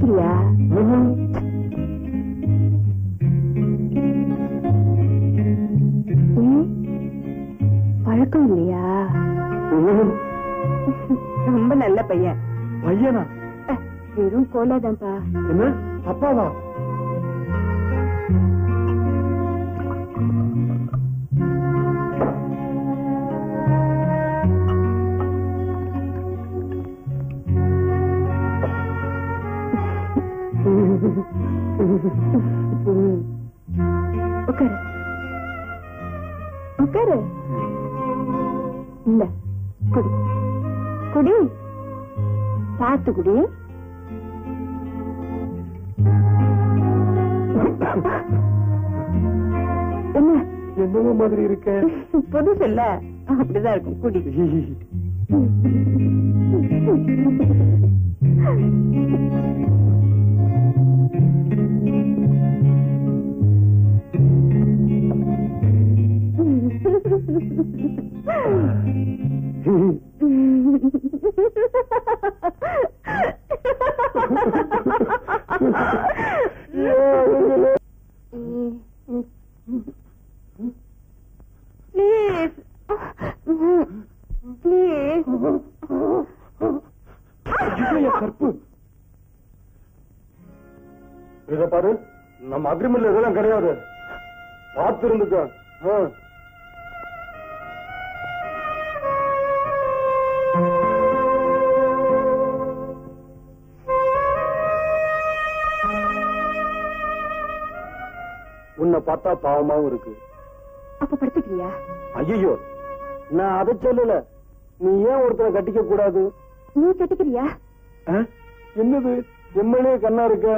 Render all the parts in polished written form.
படிக்கிறியா? பழக்கம் இல்லையா? ரொம்ப நல்ல பையன். பையனா? வெறும் கோலாதான்ப்பா. என்ன அப்பாவா? உட்காரு உட்காரு. இல்ல குடி குடி, பார்த்து குடி. என்ன என்னவோ மாதிரி இருக்க? புதுசு இல்ல, அப்படிதான் இருக்கும். குடி. கற்பு இத பாரு, நம்ம அக்ரிமெண்ட்ல இதெல்லாம் கிடையாது. பார்த்து இருந்துக்க. உன்னை பார்த்தா பாவமாவும் இருக்கு. அப்ப படுத்துக்கிறியா? ஐயோ, நான் அதை சொல்லல. நீ ஏன் ஒருத்தரை கட்டிக்க கூடாது? நீ கட்டிக்கிறியா? என்னது எம்எல்ஏ கண்ணா இருக்க?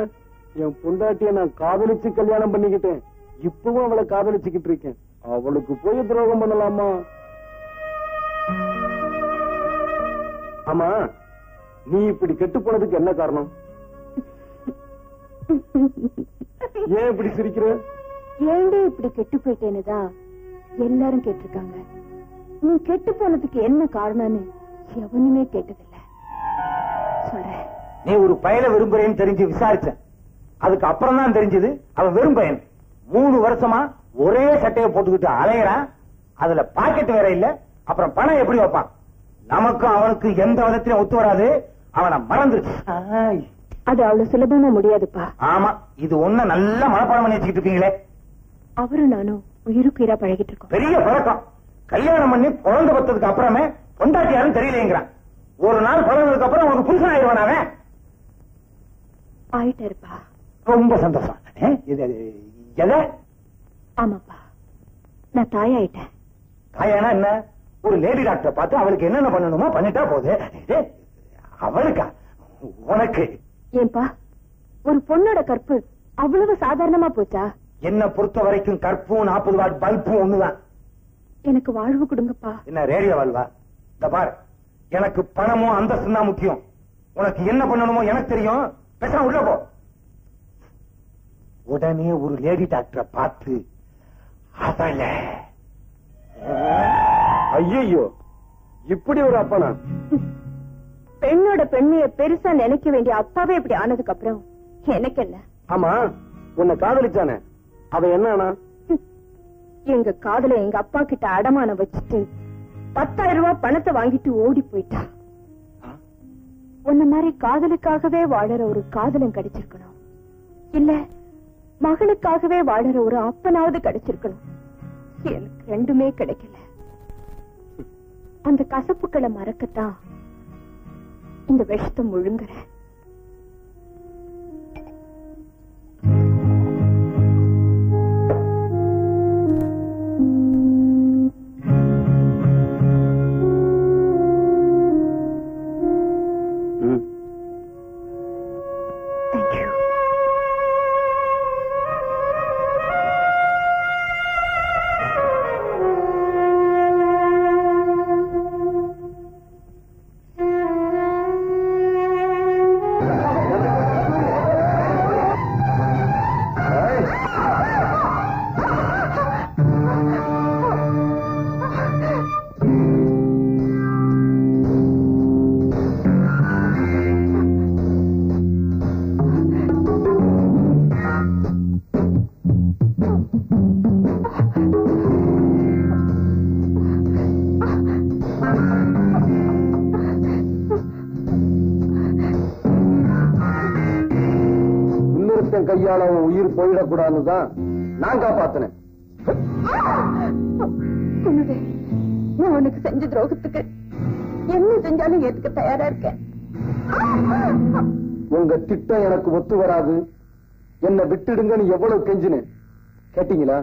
என் பொண்டாட்டிய நான் காதலிச்சு கல்யாணம் பண்ணிக்கிட்டேன். இப்பவும் அவளை காதலிச்சுக்கிட்டு இருக்கேன். அவளுக்கு போய் துரோகம் பண்ணலாமா? ஆமா, நீ இப்படி கெட்டு போனதுக்கு என்ன காரணம்? ஏன் இப்படி சிரிக்கிற? ஏண்டே இப்படி கெட்டு போயிட்டேன்னுதான் எல்லாரும் கேட்டிருக்காங்க. நீ கெட்டு போனதுக்கு என்ன காரணம்னு எவனுமே கேட்டதில்ல. சொல்றேன். நீ ஒரு பயனை விரும்புறேன்னு தெரிஞ்சு விசாரிச்சேன். அதுக்கு அப்புறம் தான் தெரிஞ்சது அவன் வெறும் பயன். 3 வருஷமா ஒரே சட்டையை போட்டுக்கிட்டு அலையறான். அதுல பாக்கெட் வேற இல்ல. அப்புறம் பணம் எப்படி வைப்பான்? நமக்கும் அவனுக்கு எந்த விதத்திலும் ஒத்து வராது. அவனை மறந்துருச்சு. அது அவ்வளவு சுலபமா முடியாதுப்பா. ஆமா, இது ஒண்ணு நல்ல மனப்பாடம் பண்ணி வச்சுக்கிட்டு இருக்கீங்களே. அவரும் நானும் உயிருக்குயிரா பழகிட்டு இருக்கோம். பெரிய பழக்கம். கல்யாணம் பண்ணி குழந்தை பத்ததுக்கு அப்புறமே பொண்டாட்டி யாரும் தெரியலேங்கிறான். ஒரு நாள் பழகுறதுக்கு அப்புறம் உனக்கு புருஷன் ஆயிடுவான். அவன் ஆயிட்டாருப்பா. ரொம்ப சந்தோஷம். ஆமாப்பா, நான் தாயாயிட்டேன். தாயானா என்ன? ஒரு லேடி டாக்டரை பார்த்து அவளுக்கு என்னென்ன பண்ணணுமோ பண்ணிட்டா போகுது. அவளுக்கா? உனக்கு? ஏன்பா, ஒரு பொண்ணோட கற்பு அவ்வளவு சாதாரணமா போச்சா? என்ன பொறுத்த வரைக்கும் கற்பும் 40 வாட் பல்பும் ஒண்ணுதான். எனக்கு வாழ்வு கொடுங்கப்பா. என்ன ரேடியோ வாழ்வா? இந்த பார், எனக்கு பணமும் அந்தஸ்து தான் முக்கியம். உனக்கு என்ன பண்ணணுமோ எனக்கு தெரியும். பேசாம உள்ள போ. உடனே ஒரு லேடி டாக்டரை பார்த்து அவள. ஐயோ, இப்படி ஒரு அப்பனா? பெண்ணோட பெண்மைய பெருசா நினைக்க வேண்டிய அப்பாவே இப்படி ஆனதுக்கு அப்புறம் எனக்கு என்ன? ஆமா, உன்னை காதலிச்சானே, அவன் என்ன? எங்க காதல எங்க அப்பா கிட்ட அடமானம் வச்சுட்டு 10,000 ரூபாய் பணத்தை வாங்கிட்டு ஓடி போயிட்டான். உன்ன மாதிரி காதலுக்காகவே வாழற ஒரு காதலன் கிடைச்சிருக்கணும். இல்ல மகளுக்காகவே வாழற ஒரு அப்பனாவது கிடைச்சிருக்கணும். எனக்கு ரெண்டுமே கிடைக்கல. அந்த கசப்புக்களை மறக்கத்தான் இந்த விஷத்தை முழுங்குறேன். புருஷன் கையால அவன் உயிர் போயிடக்கூடாதுன்னு தான் நான் காப்பாத்தினேன். நான் உனக்கு செஞ்ச துரோகத்துக்கு என்ன செஞ்சாலும் ஏத்துக்க தயாரா இருக்கேன். உங்க திட்டம் எனக்கு ஒத்து வராது, என்ன விட்டுடுங்கன்னு எவ்வளவு கெஞ்சினேன் கேட்டீங்களா?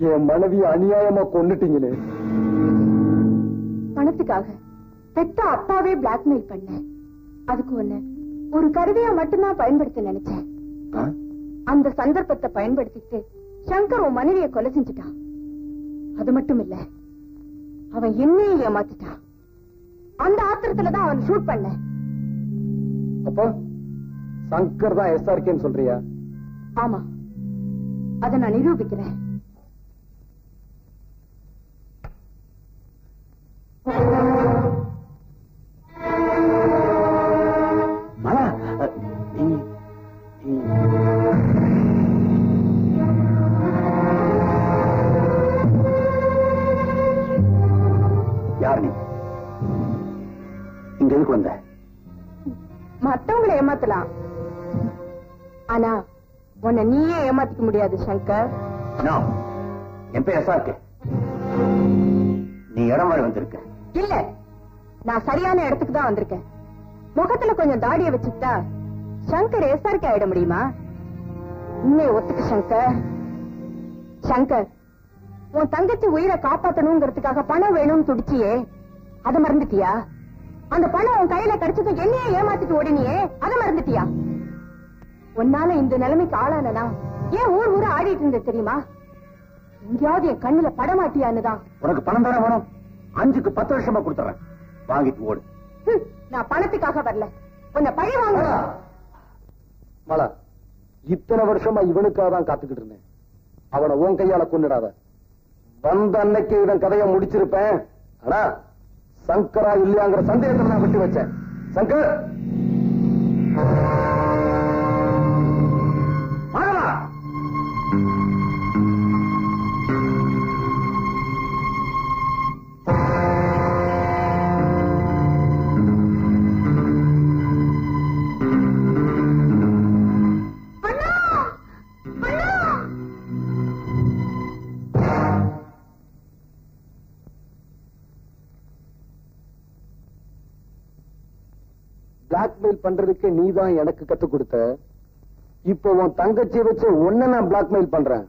என் மனைவிய அநியாயமா கொன்னுட்டீங்களே. பணத்துக்காக பெத்த அப்பாவே பிளாக்மெயில் பண்ண, அதுக்கு ஒண்ணு ஒரு கருவியா மட்டும்தான் பயன்படுத்த நினைச்சேன். அந்த சந்தர்ப்பத்தை பயன்படுத்திட்டு சங்கர் உன் மனைவியை கொலை செஞ்சுட்டான். அது மட்டும் இல்ல, அவன் என்னையும் ஏமாத்திட்டான். அந்த ஆத்திரத்துலதான் அவன் ஷூட் பண்ண. அப்ப சங்கர் தான் SRKன்னு சொல்றியா? ஆமா, அதை நான் நிரூபிக்கிறேன். யார் நீ? இங்க எதுக்கு வந்த? மத்தவங்களை ஏமாத்தலாம், ஆனா உன்னை நீயே ஏமாத்திக்க முடியாது சங்கர். என் பேர் SRK. நீ இடம் மாதிரி வந்திருக்க. இல்ல, நான் சரியான இடத்துக்கு தான் வந்திருக்கேன். முகத்துல கொஞ்சம் தாடியை வச்சுக்கிட்டா சங்கர் SRK ஆயிட முடியுமா? இன்னே ஒத்துக்கு சங்கர். சங்கர், உன் தங்கச்சி உயிரை காப்பாத்தணுங்கிறதுக்காக பணம் வேணும்னு துடிச்சியே, அதை மறந்துட்டியா? அந்த பணம் உன் கையில கிடைச்சதும் என்னையே ஏமாத்திட்டு ஓடினியே, அதை மறந்துட்டியா? உன்னால இந்த நிலைமைக்கு ஆளானா ஏன் ஊர் ஊரா ஆடிட்டு இருந்த தெரியுமா? எங்கேயாவது என் கண்ணுல படமாட்டியான்னுதான். உனக்கு பணம் தானே வேணும்? 5க்கு 10 வருஷமா கொடுத்துறேன், வாங்கிட்டு ஓடு. நான் பணத்துக்காக வரல, உன்னை பழி வாங்க. மலா, இத்தனை வருஷமா இவனுக்காக தான் காத்துக்கிட்டு இருந்தேன். அவனை உன் கையால கொன்னுடாத. வந்த அன்னைக்கு இதன் கதையை முடிச்சிருப்பேன். ஆனா சங்கரா இல்லையாங்கிற சந்தேகத்தை நான் விட்டு வச்சேன். சங்கர், பிளாக்மெயில் பண்றதுக்கு நீதான் எனக்கு கத்து கொடுத்த. இப்போ உன் தங்கச்சி வச்சு ஒன்ன நான் பிளாக்மெயில் பண்றேன்.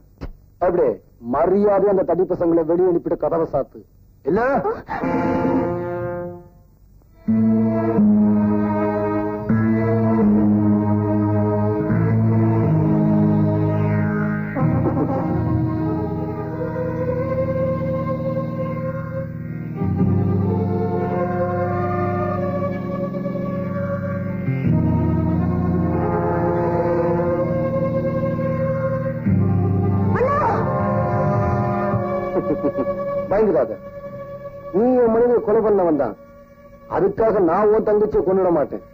அப்படியே மரியாதை அந்த தடி பசங்களை வெளியே அனுப்பிட்டு கதவை சாத்து. இல்ல பயந்துடாத. நீ என் மனைவியை கொலை பண்ண வந்தான், அதுக்காக நான் உன் தங்கச்சியை கொண்டுட மாட்டேன்.